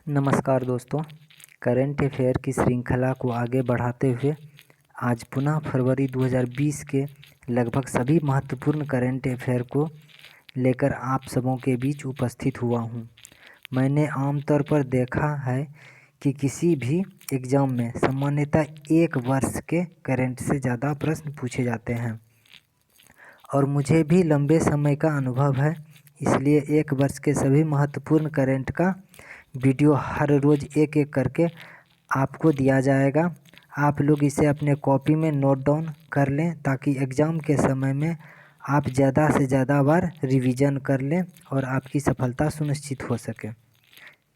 नमस्कार दोस्तों। Current affair की श्रृंखला को आगे बढ़ाते हुए आज पुनः फरवरी 2020 के लगभग सभी महत्वपूर्ण करंट अफेयर को लेकर आप सबों के बीच उपस्थित हुआ हूं। मैंने आमतौर पर देखा है कि किसी भी एग्ज़ाम में सामान्यतः एक वर्ष के करंट से ज़्यादा प्रश्न पूछे जाते हैं और मुझे भी लंबे समय का अनुभव है, इसलिए एक वर्ष के सभी महत्वपूर्ण करंट का वीडियो हर रोज़ एक एक करके आपको दिया जाएगा। आप लोग इसे अपने कॉपी में नोट डाउन कर लें ताकि एग्ज़ाम के समय में आप ज़्यादा से ज़्यादा बार रिवीजन कर लें और आपकी सफलता सुनिश्चित हो सके।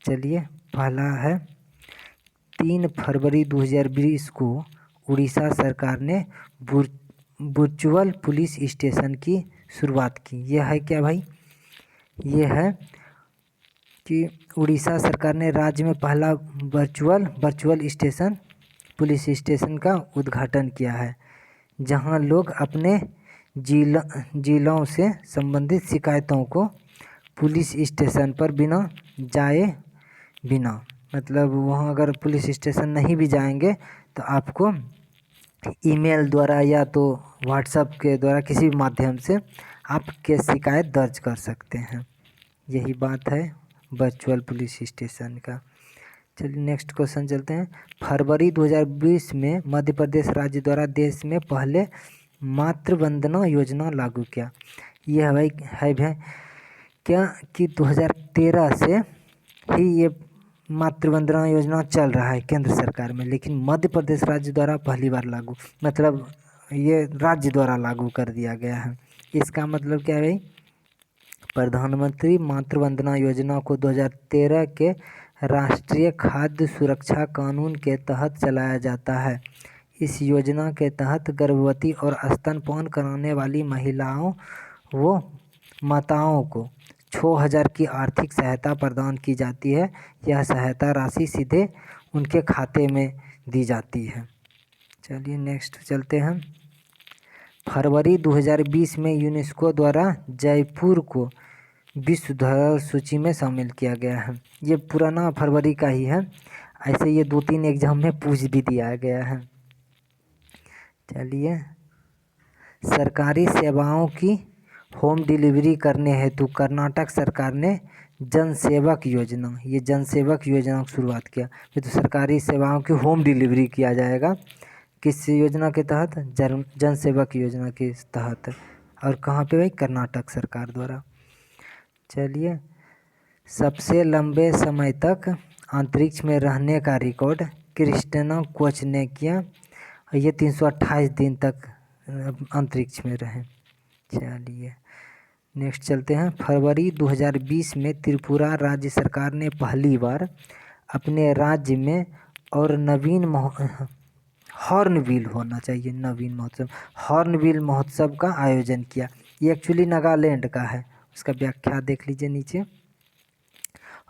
चलिए, पहला है 3 फरवरी 2020 को उड़ीसा सरकार ने वर्चुअल पुलिस स्टेशन की शुरुआत की। यह है क्या भाई? यह है कि उड़ीसा सरकार ने राज्य में पहला वर्चुअल स्टेशन पुलिस स्टेशन का उद्घाटन किया है, जहां लोग अपने जिलों से संबंधित शिकायतों को पुलिस स्टेशन पर मतलब वहां अगर पुलिस स्टेशन नहीं भी जाएंगे तो आपको ईमेल द्वारा या तो व्हाट्सएप के द्वारा किसी भी माध्यम से आप केस शिकायत दर्ज कर सकते हैं। यही बात है वर्चुअल पुलिस स्टेशन का। चलिए नेक्स्ट क्वेश्चन चलते हैं। फरवरी 2020 में मध्य प्रदेश राज्य द्वारा देश में पहले मातृ वंदना योजना लागू किया। यह भाई है क्या कि 2013 से ही ये मातृ वंदना योजना चल रहा है केंद्र सरकार में, लेकिन मध्य प्रदेश राज्य द्वारा पहली बार लागू, मतलब ये राज्य द्वारा लागू कर दिया गया है। इसका मतलब क्या है भाई? प्रधानमंत्री मातृ वंदना योजना को 2013 के राष्ट्रीय खाद्य सुरक्षा कानून के तहत चलाया जाता है। इस योजना के तहत गर्भवती और स्तनपान कराने वाली महिलाओं व माताओं को 6,000 की आर्थिक सहायता प्रदान की जाती है। यह सहायता राशि सीधे उनके खाते में दी जाती है। चलिए नेक्स्ट चलते हैं। फरवरी 2020 में यूनेस्को द्वारा जयपुर को विश्व धरोहर सूची में शामिल किया गया है। ये पुराना फरवरी का ही है, ऐसे ये 2-3 एग्जाम में पूछ भी दिया गया है। चलिए, सरकारी सेवाओं की होम डिलीवरी करने हेतु कर्नाटक सरकार ने जन सेवक योजना की शुरुआत किया। ये तो सरकारी सेवाओं की होम डिलीवरी किया जाएगा। किस योजना के तहत? जन सेवक योजना के तहत। और कहाँ पे भाई? कर्नाटक सरकार द्वारा। चलिए, सबसे लंबे समय तक अंतरिक्ष में रहने का रिकॉर्ड क्रिस्टिना कोच ने किया। ये 328 दिन तक अंतरिक्ष में रहे। चलिए नेक्स्ट चलते हैं। फरवरी 2020 में त्रिपुरा राज्य सरकार ने पहली बार अपने राज्य में और हॉर्नबिल महोत्सव का आयोजन किया। ये एक्चुअली नागालैंड का है, उसका व्याख्या देख लीजिए नीचे।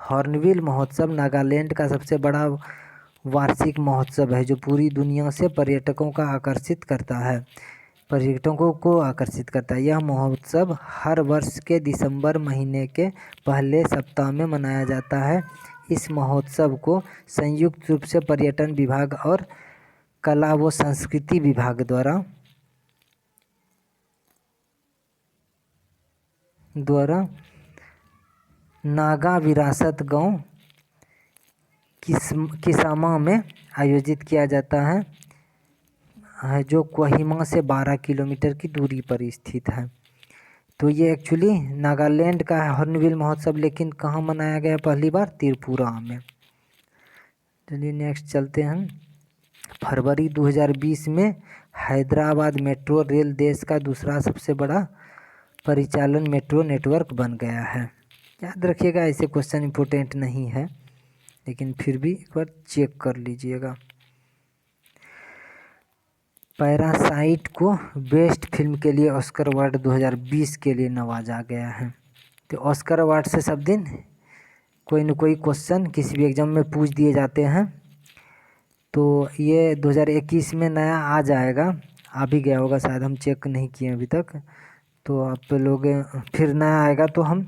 हॉर्नबिल महोत्सव नागालैंड का सबसे बड़ा वार्षिक महोत्सव है जो पूरी दुनिया से पर्यटकों को आकर्षित करता है। यह महोत्सव हर वर्ष के दिसंबर महीने के पहले सप्ताह में मनाया जाता है। इस महोत्सव को संयुक्त रूप से पर्यटन विभाग और कला व संस्कृति विभाग द्वारा नागा विरासत गांव किसामा में आयोजित किया जाता है जो कोहिमा से 12 किलोमीटर की दूरी पर स्थित है। तो ये एक्चुअली नागालैंड का है हॉर्नबिल महोत्सव, लेकिन कहाँ मनाया गया पहली बार? त्रिपुरा में। चलिए नेक्स्ट चलते हैं। फरवरी 2020 में हैदराबाद मेट्रो रेल देश का दूसरा सबसे बड़ा परिचालन मेट्रो नेटवर्क बन गया है। याद रखिएगा, ऐसे क्वेश्चन इम्पोर्टेंट नहीं है, लेकिन फिर भी एक बार चेक कर लीजिएगा। पैरासाइट को बेस्ट फिल्म के लिए ऑस्कर अवार्ड 2020 के लिए नवाजा गया है। तो ऑस्कर अवार्ड से सब दिन कोई न कोई क्वेश्चन किसी भी एग्जाम में पूछ दिए जाते हैं। तो ये 2021 में नया आ जाएगा, आ भी गया होगा शायद, हम चेक नहीं किए अभी तक। तो आप लोग फिर नया आएगा तो हम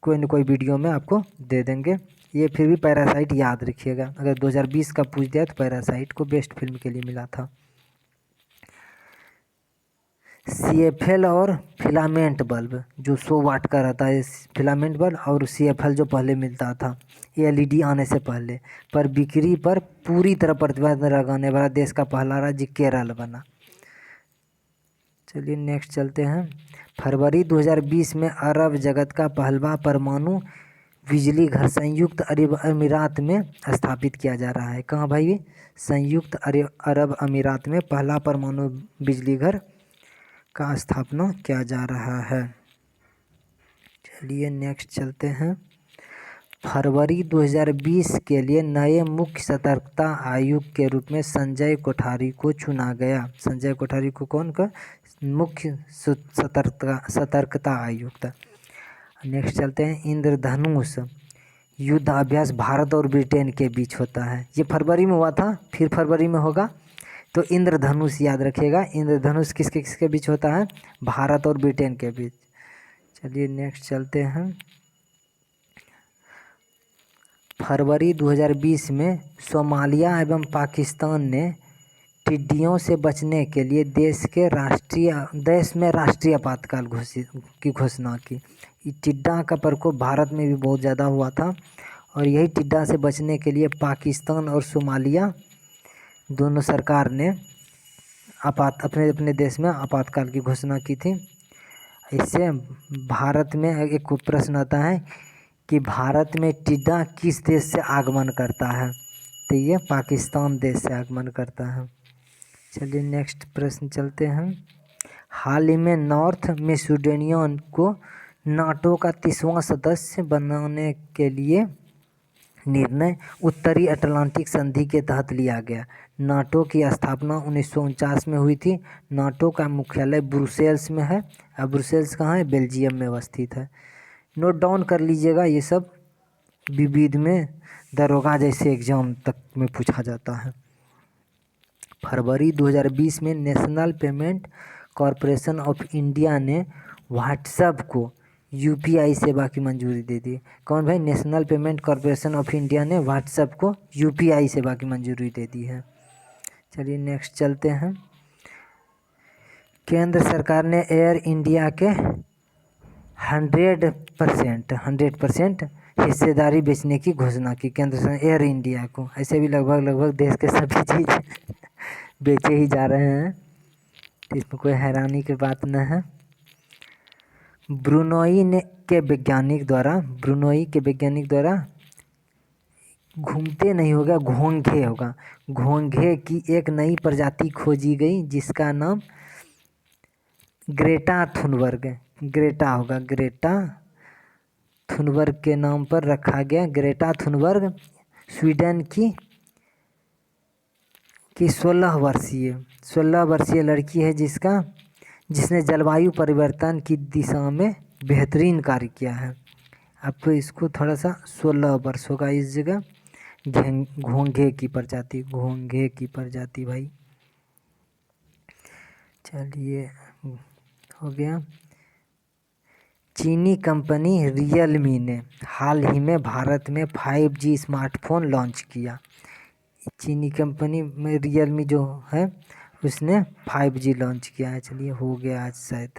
कोई न कोई वीडियो में आपको दे देंगे। ये फिर भी पैरासाइट याद रखिएगा, अगर 2020 का पूछ दिया तो पैरासाइट को बेस्ट फिल्म के लिए मिला था। CFL और फिलामेंट बल्ब, जो 100 वाट का रहता है फिलामेंट बल्ब, और CFL जो पहले मिलता था LED आने से पहले, पर बिक्री पर पूरी तरह प्रतिबंध लगाने वाला देश का पहला राज्य केरल बना। चलिए नेक्स्ट चलते हैं। फरवरी 2020 में अरब जगत का पहलवा परमाणु बिजली घर संयुक्त अरब अमीरात में स्थापित किया जा रहा है। कहाँ भाई? संयुक्त अरब अमीरात में पहला परमाणु बिजली घर का स्थापना किया जा रहा है। चलिए नेक्स्ट चलते हैं। फरवरी 2020 के लिए नए मुख्य सतर्कता आयुक्त के रूप में संजय कोठारी को चुना गया। संजय कोठारी को कौन का? मुख्य सतर्कता आयुक्त। नेक्स्ट चलते हैं। इंद्रधनुष युद्धाभ्यास भारत और ब्रिटेन के बीच होता है। ये फरवरी में हुआ था, फिर फरवरी में होगा, तो इंद्रधनुष याद रखिएगा। इंद्रधनुष किसके किसके बीच होता है? भारत और ब्रिटेन के बीच। चलिए नेक्स्ट चलते हैं। फरवरी 2020 में सोमालिया एवं पाकिस्तान ने टिड्डियों से बचने के लिए देश में राष्ट्रीय आपातकाल की घोषणा की। टिड्डा का प्रकोप भारत में भी बहुत ज़्यादा हुआ था, और यही टिड्डा से बचने के लिए पाकिस्तान और सोमालिया दोनों सरकार ने अपने अपने देश में आपातकाल की घोषणा की थी। इससे भारत में एक प्रश्न आता है कि भारत में टिड्डा किस देश से आगमन करता है? तो ये पाकिस्तान देश से आगमन करता है। चलिए नेक्स्ट प्रश्न चलते हैं। हाल ही में नॉर्थ मैसेडोनिया को नाटो का 30वां सदस्य बनाने के लिए निर्णय उत्तरी अटलांटिक संधि के तहत लिया गया। नाटो की स्थापना 1949 में हुई थी। नाटो का मुख्यालय ब्रुसेल्स में है। अब ब्रुसेल्स कहाँ है? बेल्जियम में अवस्थित है। नोट डाउन कर लीजिएगा, ये सब विविध में दरोगा जैसे एग्जाम तक में पूछा जाता है। फरवरी 2020 में national payment corporation of India ने व्हाट्सएप को UPI सेवा की मंजूरी दे दी। कौन भाई? National payment corporation of India ने व्हाट्सएप को UPI सेवा की मंजूरी दे दी है। चलिए नेक्स्ट चलते हैं। केंद्र सरकार ने एयर इंडिया के 100% हिस्सेदारी बेचने की घोषणा की। केंद्र सरकार एयर इंडिया को, ऐसे भी लगभग देश के सभी चीज़ बेचे ही जा रहे हैं, इसमें कोई हैरानी की बात न है। ब्रुनोई के वैज्ञानिक द्वारा घूमते नहीं होगा, घोंघे होगा। घोंघे की एक नई प्रजाति खोजी गई जिसका नाम ग्रेटा थुनबर्ग के नाम पर रखा गया। ग्रेटा थुनबर्ग स्वीडन की 16 वर्षीय लड़की है जिसने जलवायु परिवर्तन की दिशा में बेहतरीन कार्य किया है। आपको इसको थोड़ा सा 16 वर्ष होगा इस जगह। घोंघे की प्रजाति भाई। चलिए हो गया। चीनी कंपनी रियलमी ने हाल ही में भारत में 5G स्मार्टफोन लॉन्च किया। चीनी कंपनी में रियलमी जो है उसने 5G लॉन्च किया है। चलिए हो गया आज शायद।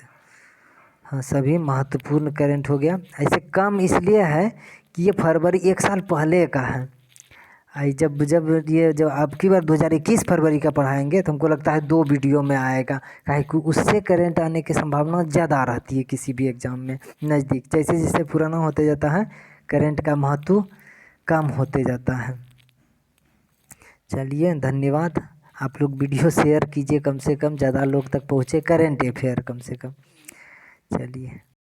हाँ, सभी महत्वपूर्ण करंट हो गया। ऐसे कम इसलिए है कि ये फरवरी 1 साल पहले का है। जब आपकी बार 2021 फरवरी का पढ़ाएंगे तो हमको लगता है 2 वीडियो में आएगा, काहे कि उससे करंट आने की संभावना ज़्यादा रहती है किसी भी एग्ज़ाम में नज़दीक। जैसे जैसे पुराना होते जाता है करंट का महत्व कम होते जाता है। चलिए धन्यवाद। आप लोग वीडियो शेयर कीजिए, कम से कम ज़्यादा लोग तक पहुँचे, करंट अफेयर कम से कम। चलिए।